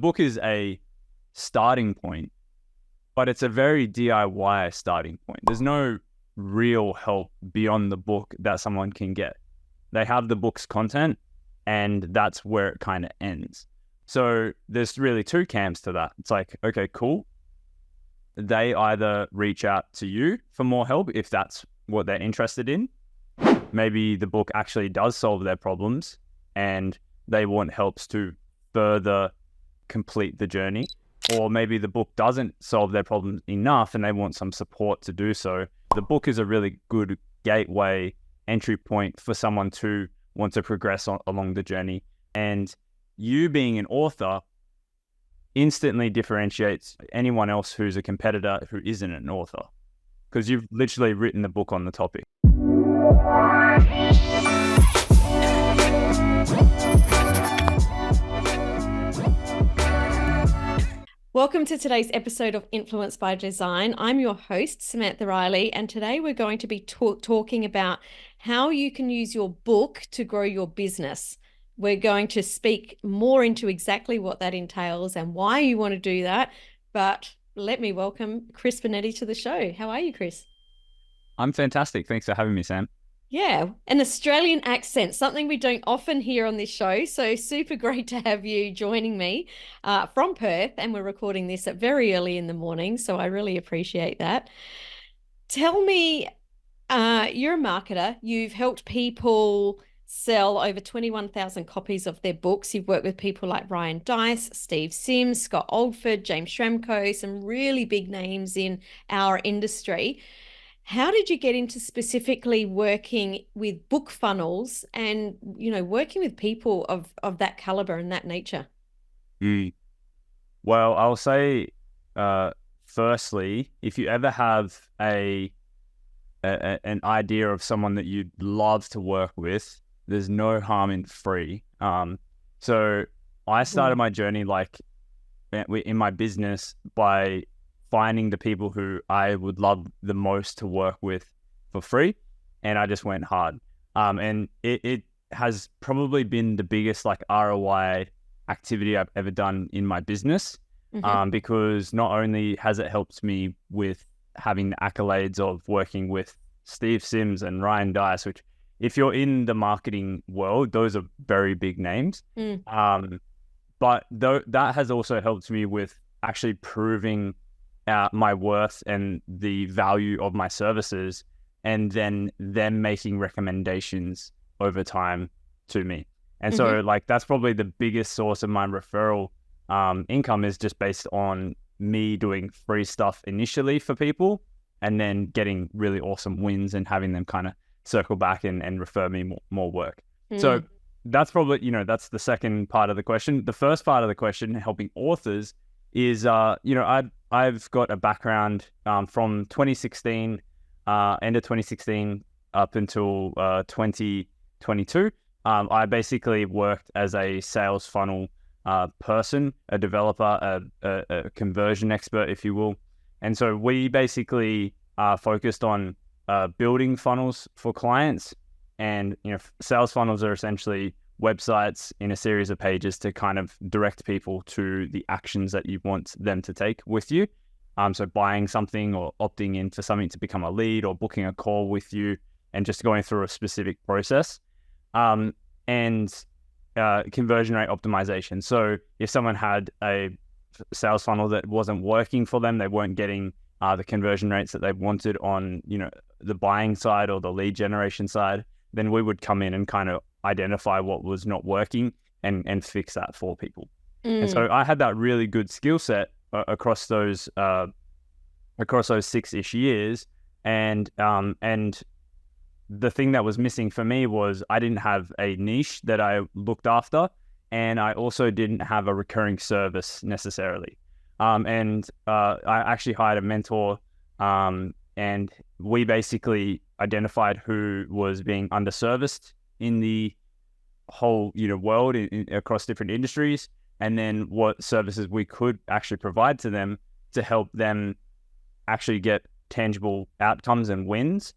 book is a starting point, but it's a very DIY starting point. There's no real help beyond the book that someone can get. They have the book's content, and that's where it kind of ends. So there's really two camps to that. It's like, okay, cool. They either reach out to you for more help if that's what they're interested in. Maybe the book actually does solve their problems and they want helps to further complete the journey. Or maybe the book doesn't solve their problems enough and they want some support to do so. The book is a really good gateway entry point for someone to want to progress along the journey. And you being an author instantly differentiates anyone else who's a competitor who isn't an author, because you've literally written the book on the topic. Welcome to today's episode of Influence by Design. I'm your host, Samantha Riley, and today we're going to be talking about how you can use your book to grow your business. We're going to speak more into exactly what that entails and why you want to do that. But let me welcome Chris Benetti to the show. How are you, Chris? I'm fantastic. Thanks for having me, Sam. Yeah, an Australian accent, something we don't often hear on this show. So super great to have you joining me from Perth. And we're recording this at very early in the morning. So I really appreciate that. Tell me, you're a marketer. You've helped people sell over 21,000 copies of their books. You've worked with people like Ryan Dice, Steve Sims, Scott Oldford, James Schramko, some really big names in our industry. How did you get into specifically working with book funnels and, working with people of that caliber and that nature? Well, I'll say, firstly, if you ever have an idea of someone that you'd love to work with, there's no harm in free. So I started my journey in my business by finding the people who I would love the most to work with for free. And I just went hard. And it has probably been the biggest ROI activity I've ever done in my business. Because not only has it helped me with having the accolades of working with Steve Sims and Ryan Dice, which if you're in the marketing world, those are very big names. But that has also helped me with actually proving my worth and the value of my services, and then them making recommendations over time to me. And so that's probably the biggest source of my referral income, is just based on me doing free stuff initially for people and then getting really awesome wins and having them kind of circle back and refer me more work. So that's probably, that's the second part of the question. The first part of the question, helping authors, is, I've got a background from 2016, end of 2016 up until 2022. I basically worked as a sales funnel person, a developer, a conversion expert, if you will. And so we basically focused on building funnels for clients. And sales funnels are essentially websites in a series of pages to kind of direct people to the actions that you want them to take with you. So buying something or opting in for something to become a lead or booking a call with you and just going through a specific process. And conversion rate optimization. So if someone had a sales funnel that wasn't working for them, they weren't getting the conversion rates that they wanted on, the buying side or the lead generation side, then we would come in and kind of identify what was not working and fix that for people. And so I had that really good skill set across those 6-ish years. And the thing that was missing for me was I didn't have a niche that I looked after, and I also didn't have a recurring service necessarily. And I actually hired a mentor, and we basically identified who was being underserviced in the whole world across different industries, and then what services we could actually provide to them to help them actually get tangible outcomes and wins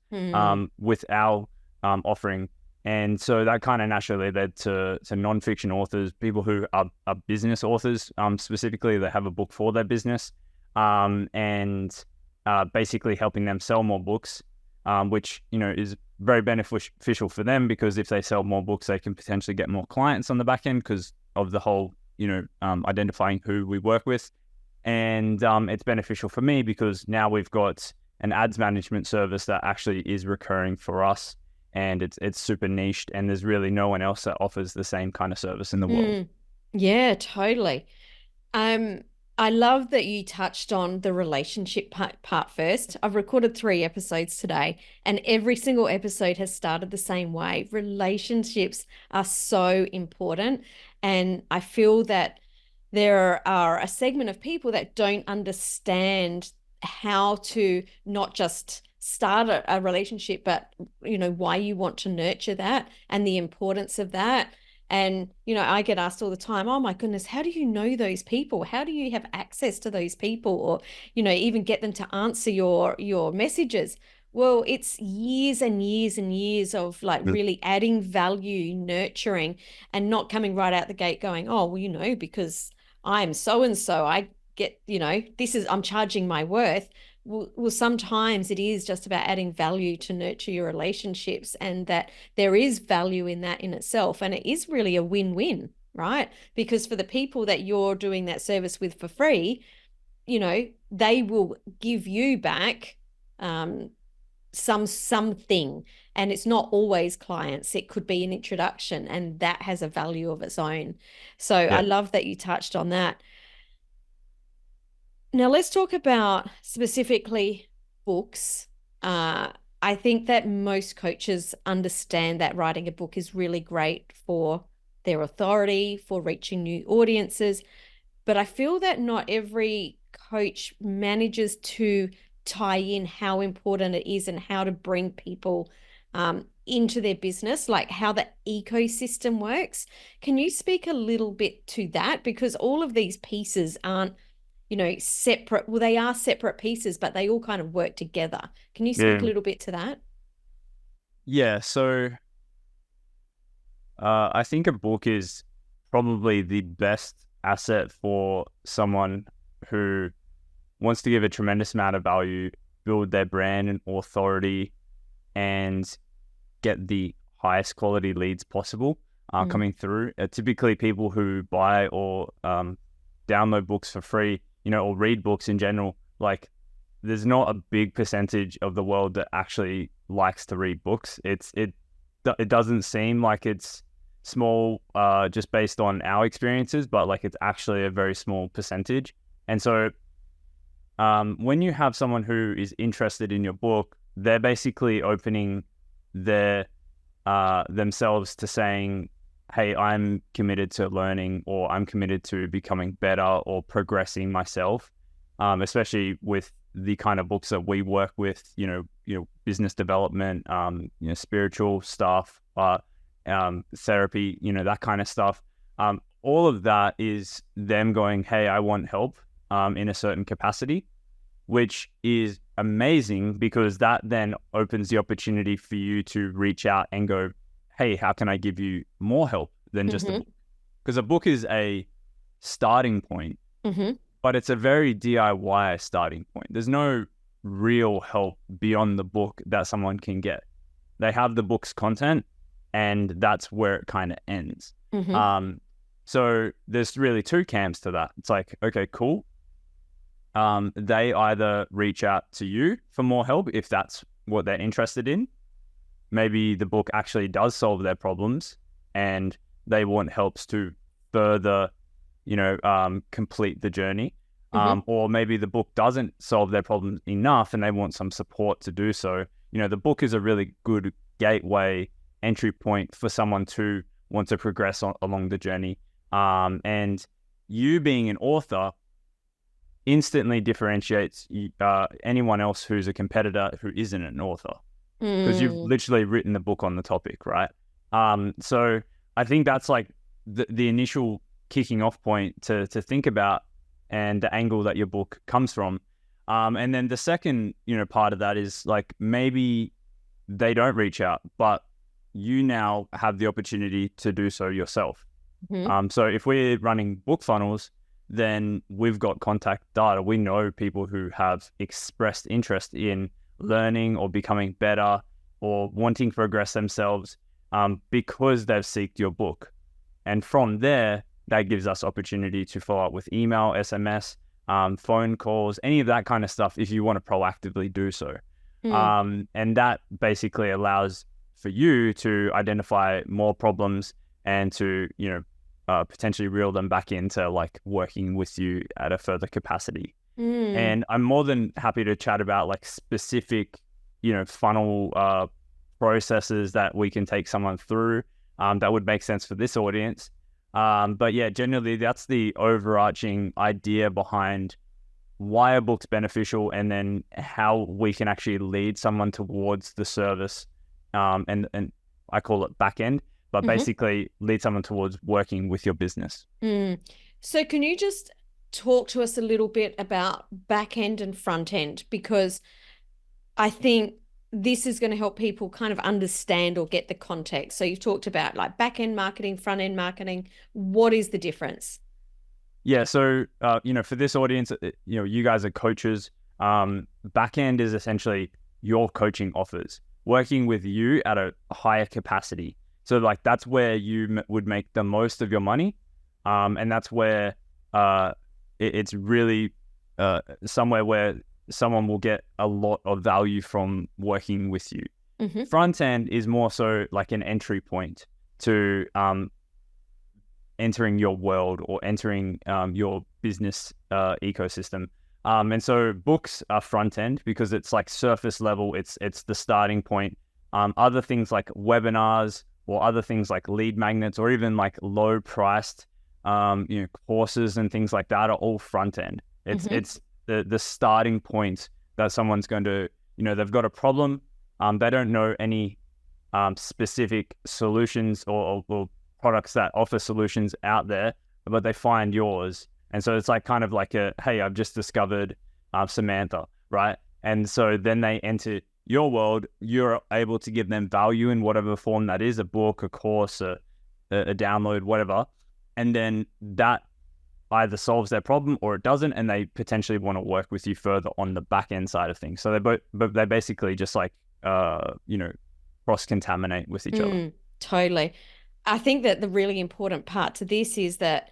with our offering. And so that kind of naturally led to nonfiction authors, people who are business authors, specifically that have a book for their business, and basically helping them sell more books, which, is very beneficial for them, because if they sell more books, they can potentially get more clients on the back end because of the whole, identifying who we work with. And it's beneficial for me because now we've got an ads management service that actually is recurring for us, and it's super niched, and there's really no one else that offers the same kind of service in the world. Yeah, totally. Um, I love that you touched on the relationship part first. I've recorded 3 episodes today, and every single episode has started the same way. Relationships are so important, and I feel that there are a segment of people that don't understand how to not just start a relationship, but why you want to nurture that and the importance of that. And, I get asked all the time, oh my goodness, how do you know those people? How do you have access to those people, or, even get them to answer your messages? Well, it's years and years and years of like Mm. really adding value, nurturing, and not coming right out the gate going, oh, well, because I'm so and so, I get, I'm charging my worth. Well, sometimes it is just about adding value to nurture your relationships, and that there is value in that in itself. And it is really a win-win, right? Because for the people that you're doing that service with for free, they will give you back something. And it's not always clients. It could be an introduction, and that has a value of its own. So I Yeah. love that you touched on that. Now, let's talk about specifically books. Uh, I think that most coaches understand that writing a book is really great for their authority, for reaching new audiences. But I feel that not every coach manages to tie in how important it is and how to bring people into their business, like how the ecosystem works. Can you speak a little bit to that? Because all of these pieces aren't separate. Well, they are separate pieces, but they all kind of work together. Can you speak Yeah. a little bit to that? Yeah. So I think a book is probably the best asset for someone who wants to give a tremendous amount of value, build their brand and authority, and get the highest quality leads possible coming through. Typically, people who buy or download books for free, or read books in general, like, there's not a big percentage of the world that actually likes to read books. It doesn't seem like it's small just based on our experiences, but like it's actually a very small percentage. And so when you have someone who is interested in your book, they're basically opening their themselves to saying, hey, I'm committed to learning, or I'm committed to becoming better or progressing myself, especially with the kind of books that we work with, business development, spiritual stuff, therapy, that kind of stuff. All of that is them going, hey, I want help in a certain capacity, which is amazing, because that then opens the opportunity for you to reach out and go, hey, how can I give you more help than just a book? Because a book is a starting point, but it's a very DIY starting point. There's no real help beyond the book that someone can get. They have the book's content, and that's where it kind of ends. So there's really 2 camps to that. It's like, okay, cool. They either reach out to you for more help if that's what they're interested in. Maybe the book actually does solve their problems, and they want helps to further, complete the journey. Or maybe the book doesn't solve their problems enough, and they want some support to do so. The book is a really good gateway entry point for someone to want to progress along the journey. And you being an author instantly differentiates anyone else who's a competitor who isn't an author, because you've literally written the book on the topic, right? So I think that's like the initial kicking off point to think about, and the angle that your book comes from. And then the second, part of that is like, maybe they don't reach out, but you now have the opportunity to do so yourself. Mm-hmm. So if we're running book funnels, then we've got contact data. We know people who have expressed interest in learning or becoming better or wanting to progress themselves because they've seeked your book. And from there, that gives us opportunity to follow up with email, SMS, phone calls, any of that kind of stuff if you want to proactively do so. And that basically allows for you to identify more problems and to, potentially reel them back into like working with you at a further capacity. And I'm more than happy to chat about like specific, funnel processes that we can take someone through that would make sense for this audience. But yeah, generally that's the overarching idea behind why a book's beneficial and then how we can actually lead someone towards the service. And I call it back end, but basically lead someone towards working with your business. So can you just talk to us a little bit about back end and front end? Because I think this is going to help people kind of understand or get the context. So you've talked about like back end marketing, front end marketing. What is the difference? Yeah. So, for this audience, you guys are coaches. Back end is essentially your coaching offers, working with you at a higher capacity. So like that's where you would make the most of your money. And that's where it's really somewhere where someone will get a lot of value from working with you. Front end is more so like an entry point to entering your world or entering your business ecosystem. And so books are front end because it's like surface level. It's the starting point. Other things like webinars or other things like lead magnets or even like low priced courses and things like that are all front end. It's the starting point that someone's going to, they've got a problem. They don't know any specific solutions or products that offer solutions out there, but they find yours. And so it's like kind of like hey, I've just discovered Samantha, right? And so then they enter your world. You're able to give them value in whatever form that is, a book, a course, a download, whatever. And then that either solves their problem or it doesn't, and they potentially want to work with you further on the back end side of things. So they basically just like cross-contaminate with each other. Totally. I think that the really important part to this is that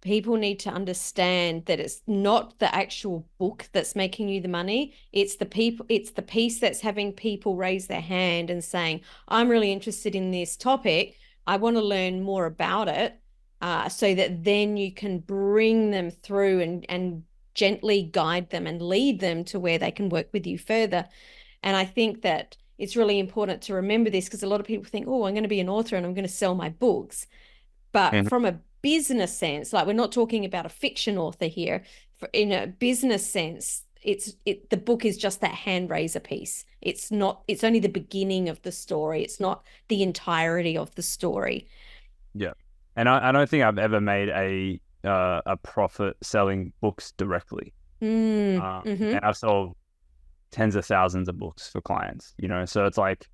people need to understand that it's not the actual book that's making you the money. It's the piece that's having people raise their hand and saying, I'm really interested in this topic. I want to learn more about it. So that then you can bring them through and gently guide them and lead them to where they can work with you further. And I think that it's really important to remember this because a lot of people think, oh, I'm going to be an author and I'm going to sell my books. But from a business sense, like we're not talking about a fiction author here. In a business sense, the book is just that hand raiser piece. It's only the beginning of the story. It's not the entirety of the story. Yeah. And I don't think I've ever made a profit selling books directly. And I've sold tens of thousands of books for clients, so it's like,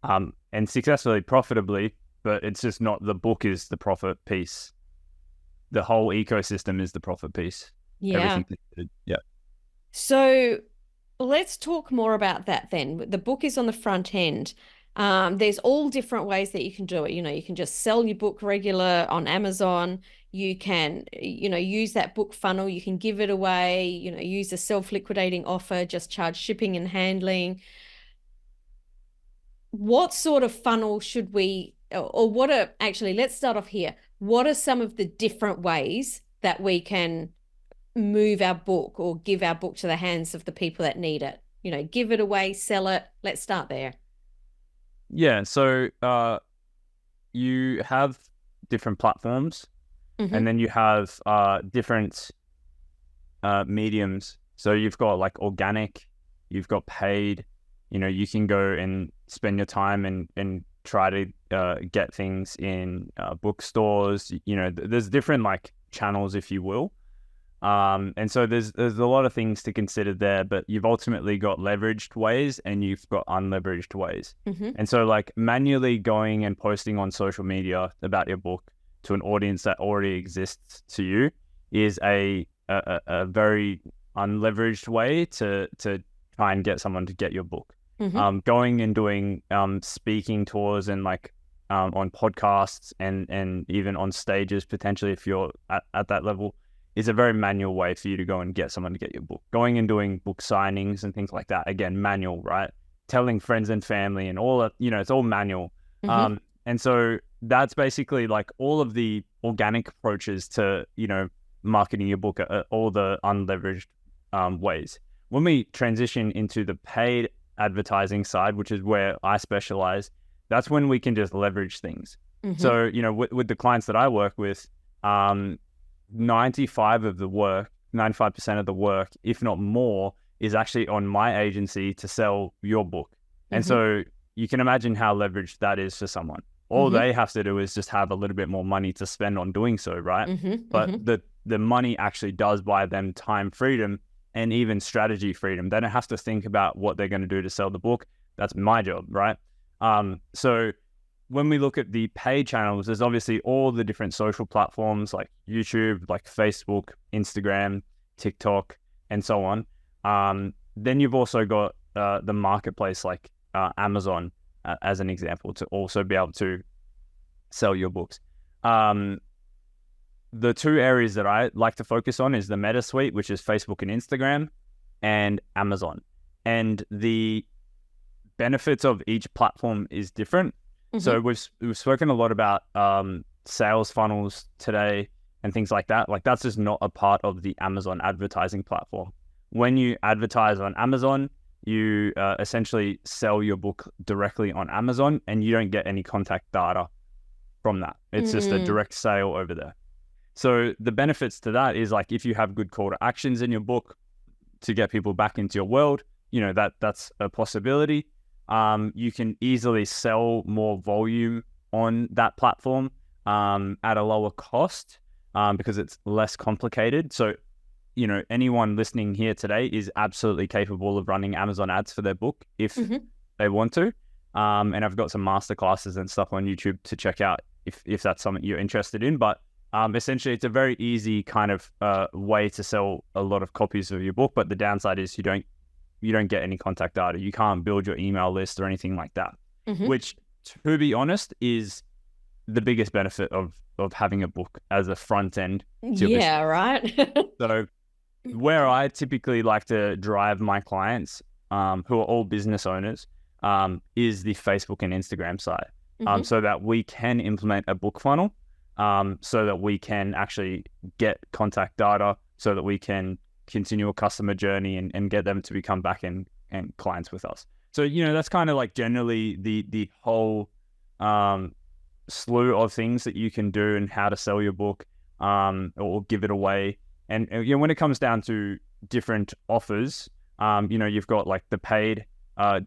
and successfully, profitably, but it's just not the book is the profit piece. The whole ecosystem is the profit piece. Yeah. Yeah. So let's talk more about that then. The book is on the front end. There's all different ways that you can do it. You can just sell your book regular on Amazon. You can, use that book funnel. You can give it away, use a self-liquidating offer, just charge shipping and handling. What sort of funnel should we, or let's start off here. What are some of the different ways that we can move our book or give our book to the hands of the people that need it? Give it away, sell it. Let's start there. Yeah, so you have different platforms, and then you have different mediums. So you've got like organic, you've got paid. You can go and spend your time and try to get things in bookstores. There's different like channels, if you will. And so there's a lot of things to consider there, but you've ultimately got leveraged ways and you've got unleveraged ways. And so like manually going and posting on social media about your book to an audience that already exists to you is a very unleveraged way to try and get someone to get your book. Going and doing speaking tours and like on podcasts and even on stages potentially if you're at that level is a very manual way for you to go and get someone to get your book. Going and doing book signings and things like that, again, manual, right? Telling friends and family and all that, it's all manual. And so that's basically like all of the organic approaches to, marketing your book are all the unleveraged ways. When we transition into the paid advertising side, which is where I specialize, that's when we can just leverage things. So, with the clients that I work with, 95% of the work, if not more, is actually on my agency to sell your book. And so you can imagine how leveraged that is for someone. All they have to do is just have a little bit more money to spend on doing so, right? But the money actually does buy them time freedom and even strategy freedom. They don't have to think about what they're going to do to sell the book. That's my job, right? So when we look at the paid channels, there's obviously all the different social platforms like YouTube, like Facebook, Instagram, TikTok, and so on. Then you've also got the marketplace like Amazon as an example to also be able to sell your books. The two areas that I like to focus on is the Meta Suite, which is Facebook and Instagram, and Amazon. And the benefits of each platform is different. So we've spoken a lot about sales funnels today and things like that. Like that's just not a part of the Amazon advertising platform. When you advertise on Amazon, you essentially sell your book directly on Amazon and you don't get any contact data from that. It's just a direct sale over there. So the benefits to that is like if you have good call to actions in your book to get people back into your world, that's a possibility. You can easily sell more volume on that platform at a lower cost because it's less complicated. So, anyone listening here today is absolutely capable of running Amazon ads for their book if they want to. And I've got some masterclasses and stuff on YouTube to check out if that's something you're interested in. But essentially, it's a very easy kind of way to sell a lot of copies of your book. But the downside is you don't get any contact data. You can't build your email list or anything like that, which, to be honest, is the biggest benefit of having a book as a front end to your business. Right. So where I typically like to drive my clients, who are all business owners, is the Facebook and Instagram side, so that we can implement a book funnel, so that we can actually get contact data, so that we can continue a customer journey and get them to become back and clients with us. So, that's kind of like generally the whole slew of things that you can do and how to sell your book or give it away. And, when it comes down to different offers, you've got like the paid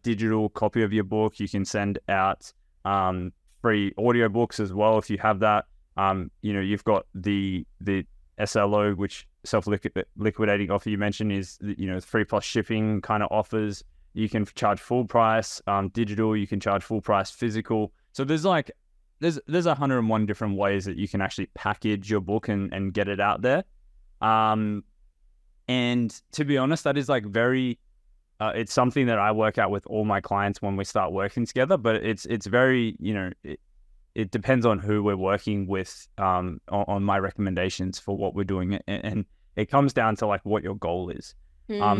digital copy of your book. You can send out free audiobooks as well if you have that. You've got the SLO, which self-liquidating offer you mentioned is, free plus shipping kind of offers. You can charge full price digital, you can charge full price physical. So there's 101 different ways that you can actually package your book and get it out there. And to be honest, that is like very, it's something that I work out with all my clients when we start working together, but it's very, it depends on who we're working with on my recommendations for what we're doing. And it comes down to like what your goal is.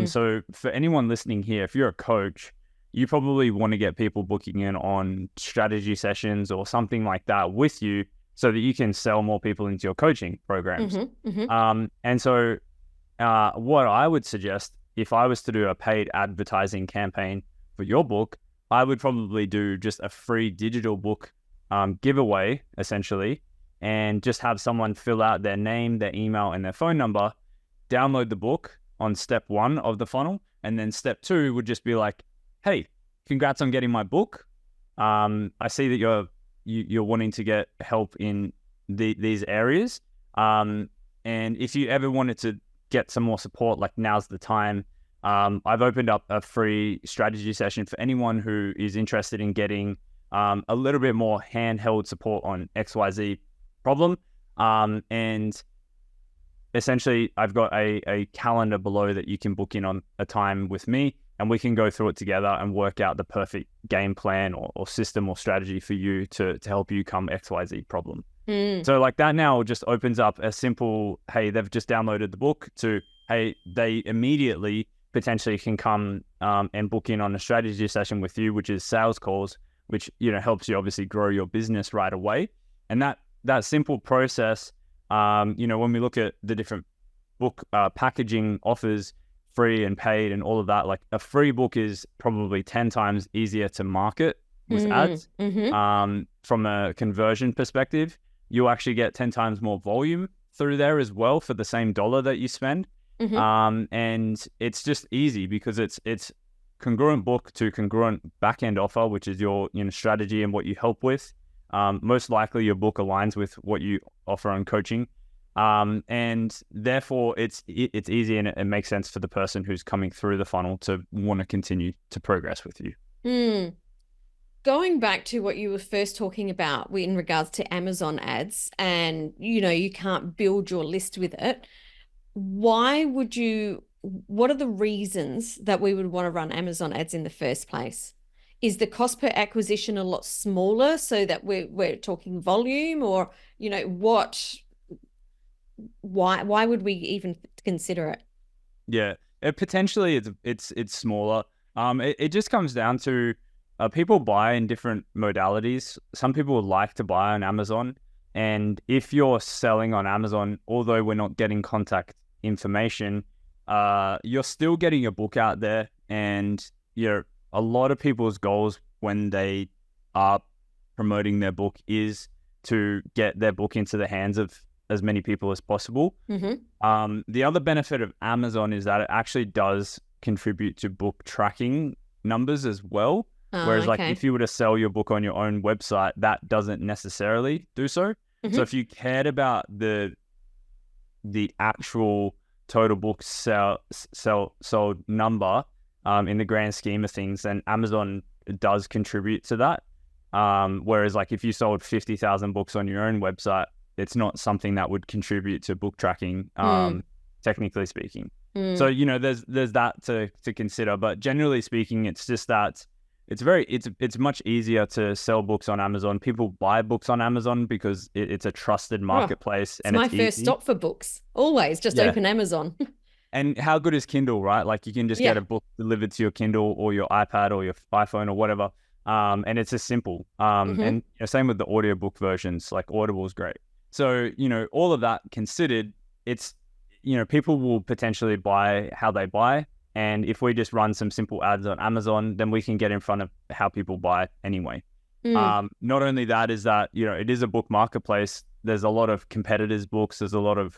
So for anyone listening here, if you're a coach, you probably want to get people booking in on strategy sessions or something like that with you so that you can sell more people into your coaching programs. And so what I would suggest if I was to do a paid advertising campaign for your book, I would probably do just a free digital book giveaway essentially, and just have someone fill out their name, their email, and their phone number, download the book on step 1 of the funnel, and then step 2 would just be like, hey, congrats on getting my book. I see that you're wanting to get help in these areas, and if you ever wanted to get some more support, like now's the time. I've opened up a free strategy session for anyone who is interested in getting a little bit more handheld support on XYZ problem. And essentially, I've got a calendar below that you can book in on a time with me, and we can go through it together and work out the perfect game plan or system or strategy for you to help you come XYZ problem. So like that now just opens up a simple, hey, they've just downloaded the book, to, hey, they immediately potentially can come and book in on a strategy session with you, which is sales calls, which, you know, helps you obviously grow your business right away. And that simple process, you know, when we look at the different book packaging offers, free and paid and all of that, like a free book is probably 10 times easier to market with ads. From a conversion perspective, you'll actually get 10 times more volume through there as well for the same dollar that you spend. And it's just easy because it's congruent book to congruent back-end offer, which is your, you know, strategy and what you help with. Most likely your book aligns with what you offer on coaching. And therefore it's easy, and it makes sense for the person who's coming through the funnel to want to continue to progress with you. Going back to what you were first talking about in regards to Amazon ads, and, you know, you can't build your list with it. What are the reasons that we would want to run Amazon ads in the first place? Is the cost per acquisition a lot smaller so that we're talking volume, or, you know, why would we even consider it? Yeah, potentially it's smaller. It just comes down to people buy in different modalities. Some people would like to buy on Amazon, and if you're selling on Amazon, although we're not getting contact information, you're still getting your book out there. And a lot of people's goals when they are promoting their book is to get their book into the hands of as many people as possible. The other benefit of Amazon is that it actually does contribute to book tracking numbers as well. Whereas like if you were to sell your book on your own website, that doesn't necessarily do so. So if you cared about the actual total book sold number in the grand scheme of things, then Amazon does contribute to that. Whereas like if you sold 50,000 books on your own website, it's not something that would contribute to book tracking, technically speaking. So, you know, there's that to consider. But generally speaking, it's just that it's much easier to sell books on Amazon. People buy books on Amazon because it's a trusted marketplace. It's my first stop for books. Always just open Amazon. And how good is Kindle, right? Like you can just get a book delivered to your Kindle or your iPad or your iPhone or whatever. And it's just simple. And same with the audiobook versions, like Audible is great. So, you know, all of that considered, it's, you know, people will potentially buy how they buy. And if we just run some simple ads on Amazon, then we can get in front of how people buy anyway. Not only that is that, you know, it is a book marketplace. There's a lot of competitors' books. There's a lot of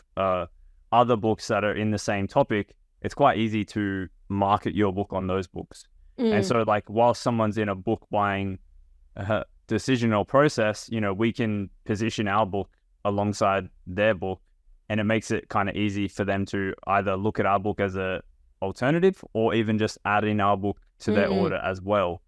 other books that are in the same topic. It's quite easy to market your book on those books. And so like while someone's in a book buying decision or process, you know, we can position our book alongside their book, and it makes it kind of easy for them to either look at our book as a alternative or even just add in our book to their order as well.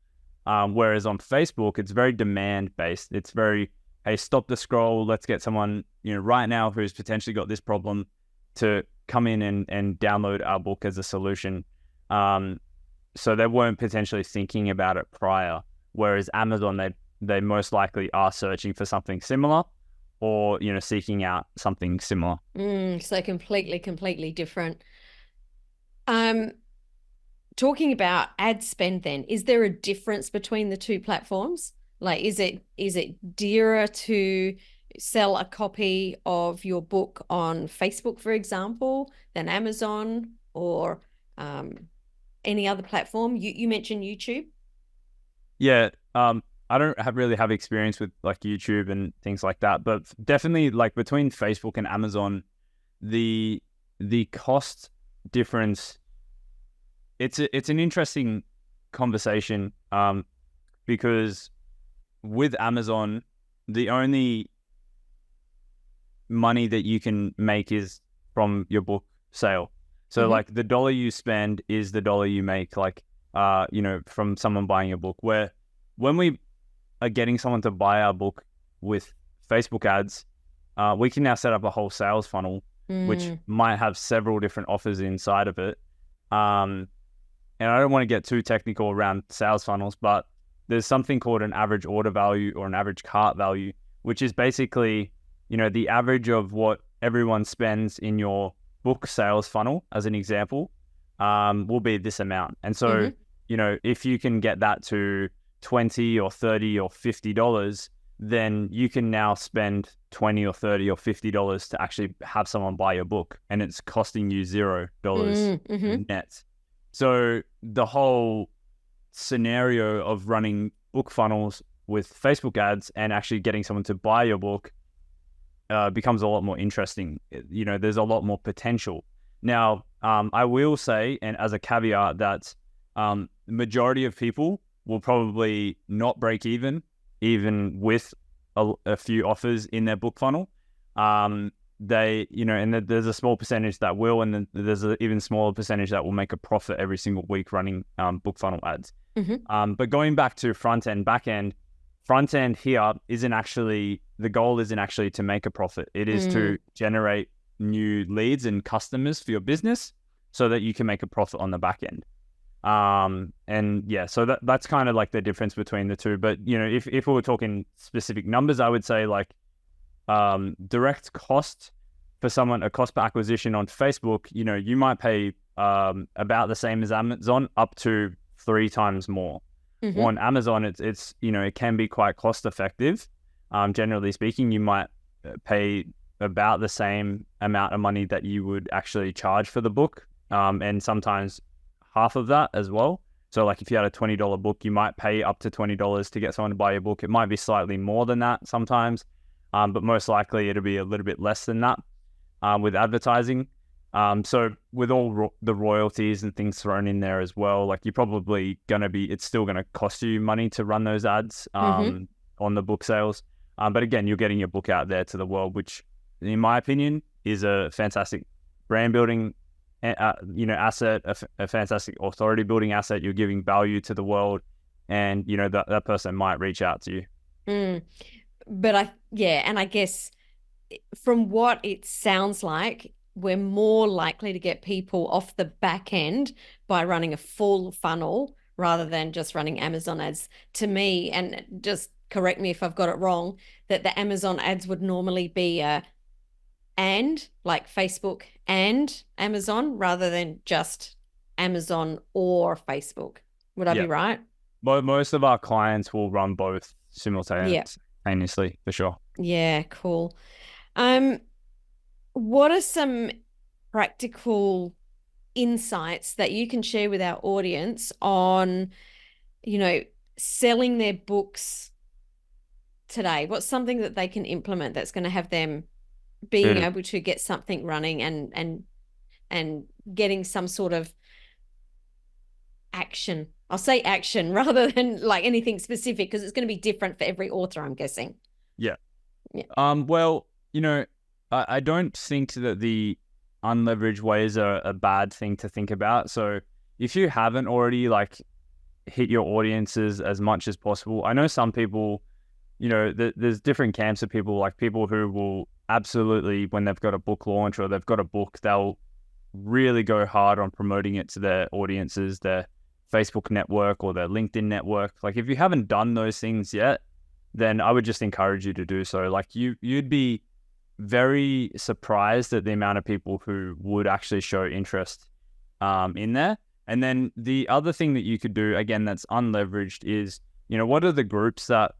Whereas on Facebook, it's very demand based. It's very, hey, stop the scroll. Let's get someone, you know, right now who's potentially got this problem to come in and download our book as a solution. So they weren't potentially thinking about it prior. Whereas Amazon, they most likely are searching for something similar, or, you know, seeking out something similar. So completely different. Talking about ad spend then, is there a difference between the two platforms? Like, is it dearer to sell a copy of your book on Facebook, for example, than Amazon or any other platform? You mentioned YouTube. Yeah. I don't really have experience with like YouTube and things like that, but definitely like between Facebook and Amazon, the cost difference, it's an interesting conversation, because with Amazon, the only money that you can make is from your book sale. So like the dollar you spend is the dollar you make, like, from someone buying your book. Where when we are getting someone to buy our book with Facebook ads, we can now set up a whole sales funnel, which might have several different offers inside of it. And I don't want to get too technical around sales funnels, but there's something called an average order value or an average cart value, which is basically, the average of what everyone spends in your book sales funnel, as an example, will be this amount. And so, if you can get that to $20 or $30 or $50, then you can now spend $20 or $30 or $50 to actually have someone buy your book, and it's costing you $0 net. So the whole scenario of running book funnels with Facebook ads and actually getting someone to buy your book becomes a lot more interesting. There's a lot more potential. Now, I will say, and as a caveat, that the majority of people will probably not break even with a few offers in their book funnel. And there's a small percentage that will, and then there's an even smaller percentage that will make a profit every single week running book funnel ads. But going back to front end, back end, front end here the goal isn't actually to make a profit. It is to generate new leads and customers for your business so that you can make a profit on the back end. So that's kind of like the difference between the two. But, if we were talking specific numbers, I would say like, direct cost for someone, a cost per acquisition on Facebook, you might pay, about the same as Amazon, up to 3 times more. On Amazon, it's it can be quite cost effective. Generally speaking, you might pay about the same amount of money that you would actually charge for the book. And sometimes half of that as well. So like if you had a $20 book, you might pay up to $20 to get someone to buy your book. It might be slightly more than that sometimes, but most likely it'll be a little bit less than that with advertising. So with all the royalties and things thrown in there as well, like you're probably it's still going to cost you money to run those ads on the book sales. But again, you're getting your book out there to the world, which in my opinion is a fantastic brand building asset, a fantastic authority building asset. You're giving value to the world, and that person might reach out to you. But I guess from what it sounds like, we're more likely to get people off the back end by running a full funnel rather than just running Amazon ads. To me, and just correct me if I've got it wrong, that the Amazon ads would normally be like Facebook and Amazon rather than just Amazon or Facebook. Would I be right? Most of our clients will run both simultaneously, for sure. Yeah, cool. What are some practical insights that you can share with our audience on, selling their books today? What's something that they can implement that's going to have them being able to get something running and getting some sort of action? I'll say action rather than like anything specific, because it's going to be different for every author, I'm guessing. Yeah. Well, I don't think that the unleveraged ways are a bad thing to think about. So if you haven't already like hit your audiences as much as possible, I know some people, there's different camps of people, like people who will absolutely, when they've got a book launch or they've got a book, they'll really go hard on promoting it to their audiences, their Facebook network or their LinkedIn network. Like if you haven't done those things yet, then I would just encourage you to do so. Like you'd be very surprised at the amount of people who would actually show interest in there. And then the other thing that you could do, again, that's unleveraged is, what are the groups that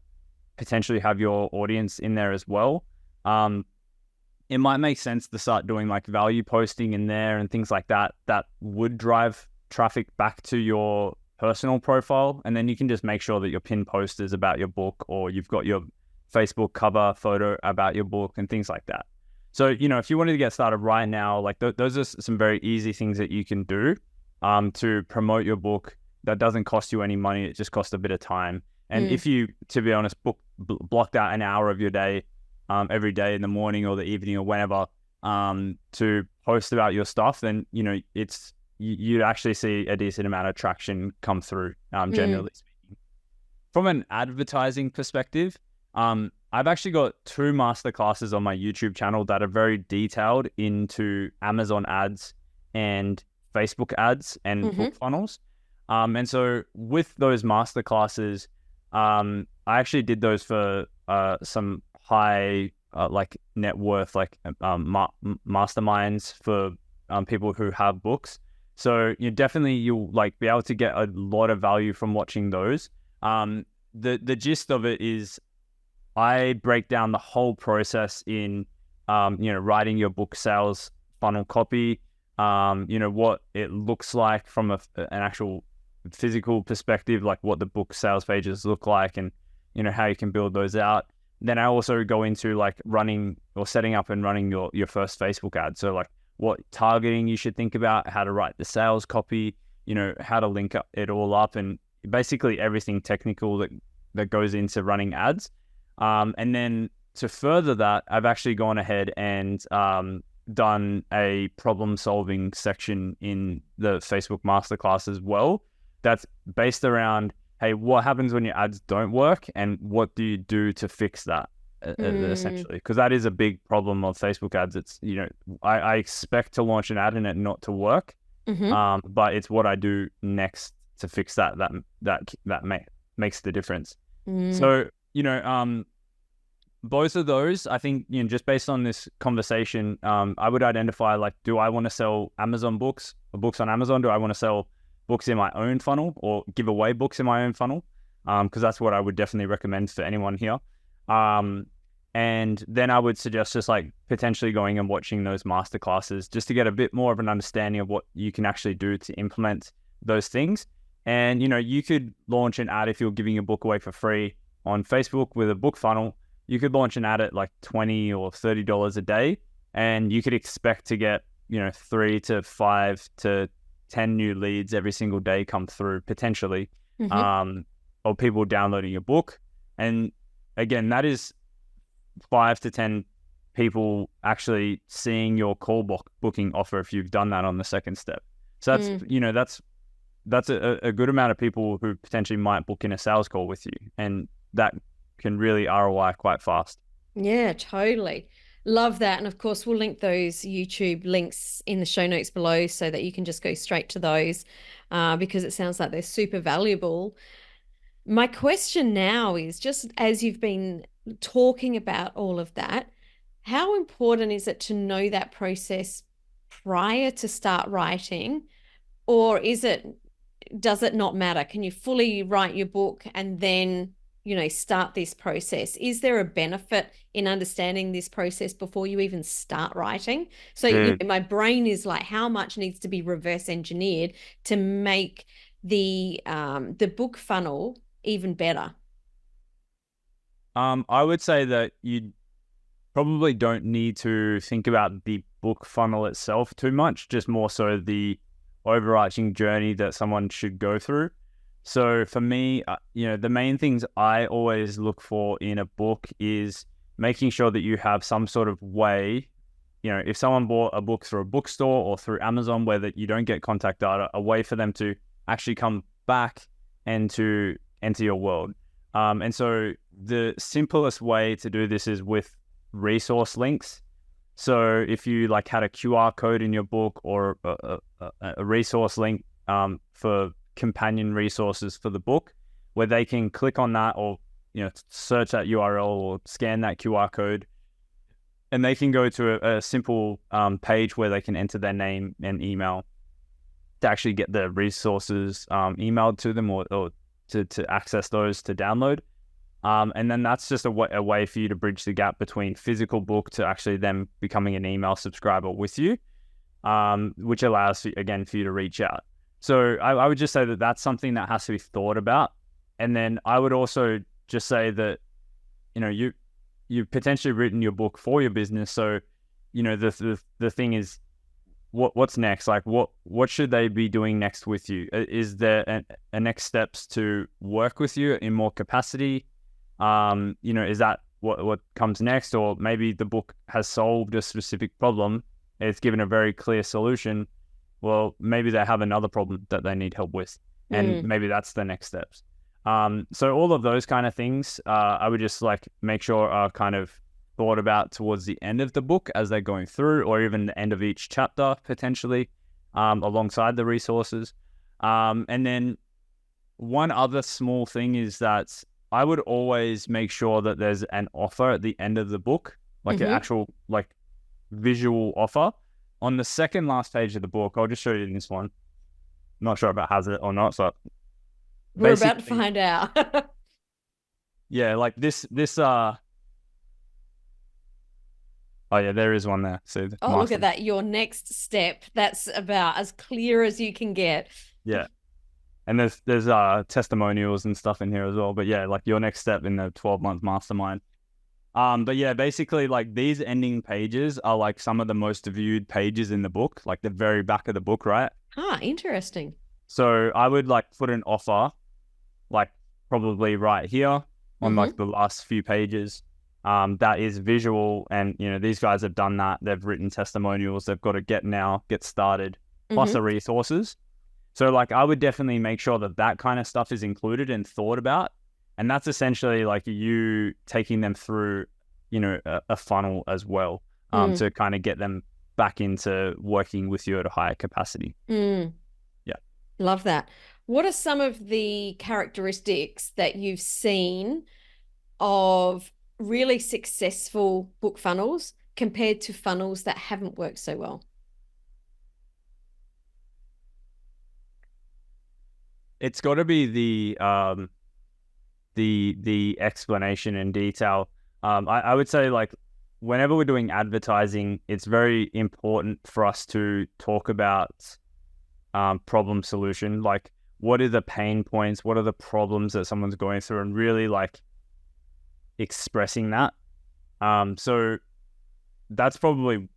potentially have your audience in there as well? It might make sense to start doing like value posting in there and things like that would drive traffic back to your personal profile. And then you can just make sure that your pinned post is about your book, or you've got your Facebook cover photo about your book and things like that. So, if you wanted to get started right now, like those are some very easy things that you can do to promote your book that doesn't cost you any money. It just costs a bit of time. And if you, to be honest, blocked out an hour of your day every day in the morning or the evening or whenever to post about your stuff, then, you'd actually see a decent amount of traction come through, generally speaking. From an advertising perspective, I've actually got 2 masterclasses on my YouTube channel that are very detailed into Amazon ads and Facebook ads and book funnels. And so with those masterclasses, I actually did those for some high like net worth, like masterminds for people who have books. So you'll like be able to get a lot of value from watching those. The gist of it is I break down the whole process in writing your book sales funnel copy, what it looks like from an actual physical perspective, like what the book sales pages look like, and how you can build those out. Then I also go into like running or setting up and running your first Facebook ad. So like what targeting you should think about, how to write the sales copy, how to link it all up, and basically everything technical that goes into running ads. And then to further that, I've actually gone ahead and done a problem solving section in the Facebook Masterclass as well. That's based around, hey, what happens when your ads don't work and what do you do to fix that, essentially? Because that is a big problem of Facebook ads. It's, I expect to launch an ad and it not to work, but it's what I do next to fix that makes the difference. So, both of those, I think, just based on this conversation, I would identify, like, do I want to sell Amazon books or books on Amazon? Do I want to sell books in my own funnel or give away books in my own funnel? Because that's what I would definitely recommend for anyone here. And then I would suggest just like potentially going and watching those masterclasses just to get a bit more of an understanding of what you can actually do to implement those things. And, you could launch an ad if you're giving a book away for free on Facebook with a book funnel. You could launch an ad at like $20 or $30 a day, and you could expect to get, 3 to 5 to 10 new leads every single day come through potentially, of people downloading your book. And again, that is 5 to 10 people actually seeing your call booking offer if you've done that on the second step. So that's a good amount of people who potentially might book in a sales call with you, and that can really ROI quite fast. Yeah, totally. Love that. And of course, we'll link those YouTube links in the show notes below so that you can just go straight to those, because it sounds like they're super valuable. My question now is, just as you've been talking about all of that, how important is it to know that process prior to start writing, or does it not matter? Can you fully write your book and then start this process? Is there a benefit in understanding this process before you even start writing? So my brain is like, how much needs to be reverse engineered to make the book funnel even better? I would say that you probably don't need to think about the book funnel itself too much, just more so the overarching journey that someone should go through. So for me, the main things I always look for in a book is making sure that you have some sort of way, if someone bought a book through a bookstore or through Amazon where that you don't get contact data, a way for them to actually come back and to enter your world. And so the simplest way to do this is with resource links. So if you like had a QR code in your book or a resource link for companion resources for the book, where they can click on that or search that URL or scan that QR code, and they can go to a simple page where they can enter their name and email to actually get the resources emailed to them or to access those to download. And then that's just a way for you to bridge the gap between physical book to actually them becoming an email subscriber with you, which allows, again, for you to reach out. So I would just say that that's something that has to be thought about. And then I would also just say that, you've potentially written your book for your business. So, the thing is, what's next? Like, what should they be doing next with you? Is there a next steps to work with you in more capacity? Is that what comes next? Or maybe the book has solved a specific problem it's given a very clear solution, well, maybe they have another problem that they need help with, and maybe that's the next steps. So all of those kind of things, I would just like make sure are kind of thought about towards the end of the book as they're going through, or even the end of each chapter potentially, alongside the resources. And then one other small thing is that I would always make sure that there's an offer at the end of the book, like an actual like visual offer. On the second last page of the book, I'll just show you this one. I'm not sure if it has it or not, so we're about to find out. Yeah, like this oh yeah, there is one there. See, oh, look at that. Your next step. That's about as clear as you can get. Yeah. And there's testimonials and stuff in here as well. But yeah, like your next step in the 12-month mastermind. But yeah, basically like these ending pages are like some of the most viewed pages in the book, like the very back of the book, right? Interesting. So I would like put an offer like probably right here on like the last few pages. That is visual, and you know, these guys have done that. They've written testimonials. They've got to get started, plus the resources. So like I would definitely make sure that that kind of stuff is included and thought about. And that's essentially like you taking them through, you know, a funnel as well, to kind of get them back into working with you at a higher capacity. Yeah. Love that. What are some of the characteristics that you've seen of really successful book funnels compared to funnels that haven't worked so well? It's got to be the explanation and detail. I would say like whenever we're doing advertising, it's very important for us to talk about problem solution. Like what are the pain points? What are the problems that someone's going through, and really like expressing that. So that's probably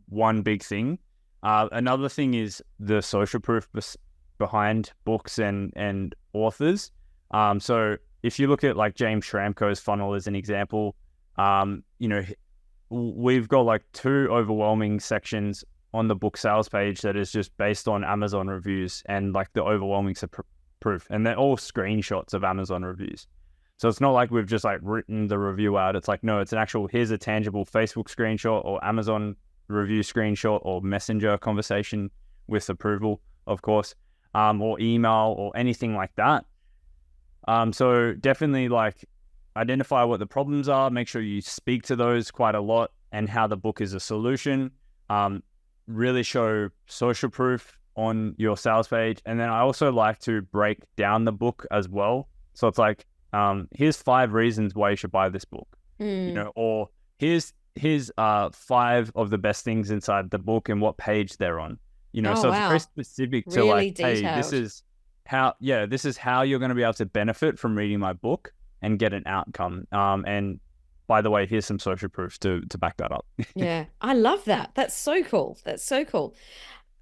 one big thing. Another thing is the social proof behind books and authors. So if you look at like James Schramko's funnel as an example, you know, we've got like 2 overwhelming sections on the book sales page that is just based on Amazon reviews and like the overwhelming proof, and they're all screenshots of Amazon reviews. So it's not like we've just like written the review out. It's like, no, it's an actual, here's a tangible Facebook screenshot or Amazon review screenshot or messenger conversation with approval, of course, or email or anything like that. So definitely like identify what the problems are, make sure you speak to those quite a lot and how the book is a solution. Really show social proof on your sales page. And then I also like to break down the book as well. So it's like, here's 5 reasons why you should buy this book, you know, or here's 5 of the best things inside the book and what page they're on, you know. So it's very specific to really like, detailed. hey, this is how you're going to be able to benefit from reading my book and get an outcome. And by the way, here's some social proof to back that up. Yeah, I love that. That's so cool. That's so cool.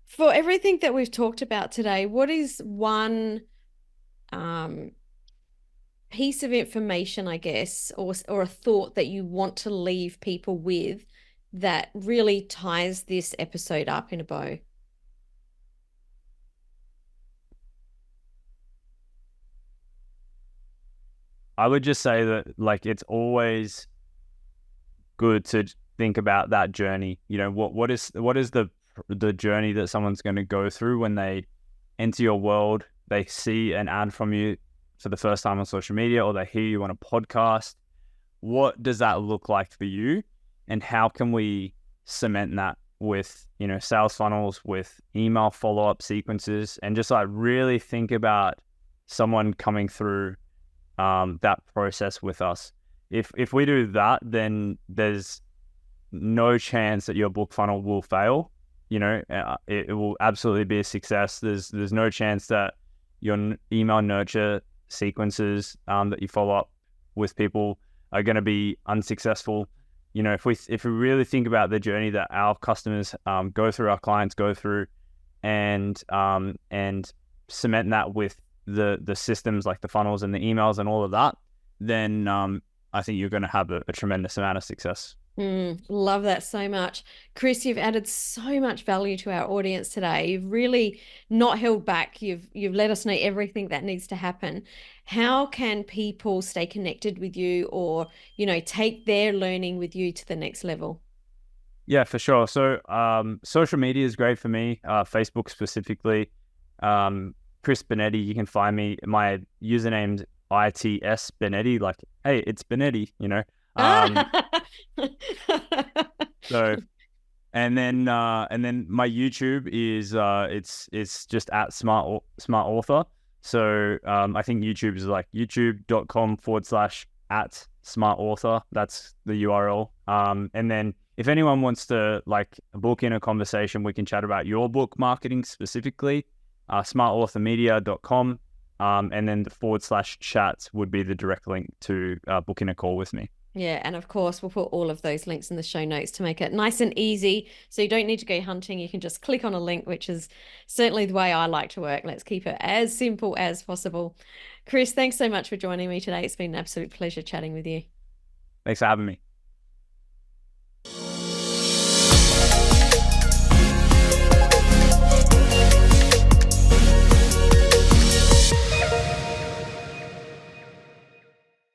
For everything that we've talked about today, what is one piece of information, I guess, or a thought that you want to leave people with that really ties this episode up in a bow? I would just say that like it's always good to think about that journey. You know, what is the journey that someone's going to go through when they enter your world, they see an ad from you for the first time on social media, or they hear you on a podcast. What does that look like for you? And how can we cement that with, you know, sales funnels, with email follow-up sequences, and just like really think about someone coming through that process with us. If we do that, then there's no chance that your book funnel will fail. You know, it will absolutely be a success. There's no chance that your email nurture sequences that you follow up with people are going to be unsuccessful. You know, if we really think about the journey that our customers go through, our clients go through, and cement that with the systems like the funnels and the emails and all of that, then I think you're going to have a tremendous amount of success Love that so much. Chris, you've added so much value to our audience today. You've really not held back. You've let us know everything that needs to happen. How can people stay connected with you or, take their learning with you to the next level? Yeah, for sure. So social media is great for me, Facebook specifically. Chris Benetti, you can find me. My username's ITS Benetti, like, hey, it's Benetti, Um, so and then my YouTube is it's just at smart author. So I think YouTube is like youtube.com/at smart author. That's the URL. And then if anyone wants to like book in a conversation, we can chat about your book marketing specifically. Smartauthormedia.com. And then the /chat would be the direct link to book in a call with me. Yeah, and of course, we'll put all of those links in the show notes to make it nice and easy. So you don't need to go hunting. You can just click on a link, which is certainly the way I like to work. Let's keep it as simple as possible. Chris, thanks so much for joining me today. It's been an absolute pleasure chatting with you. Thanks for having me.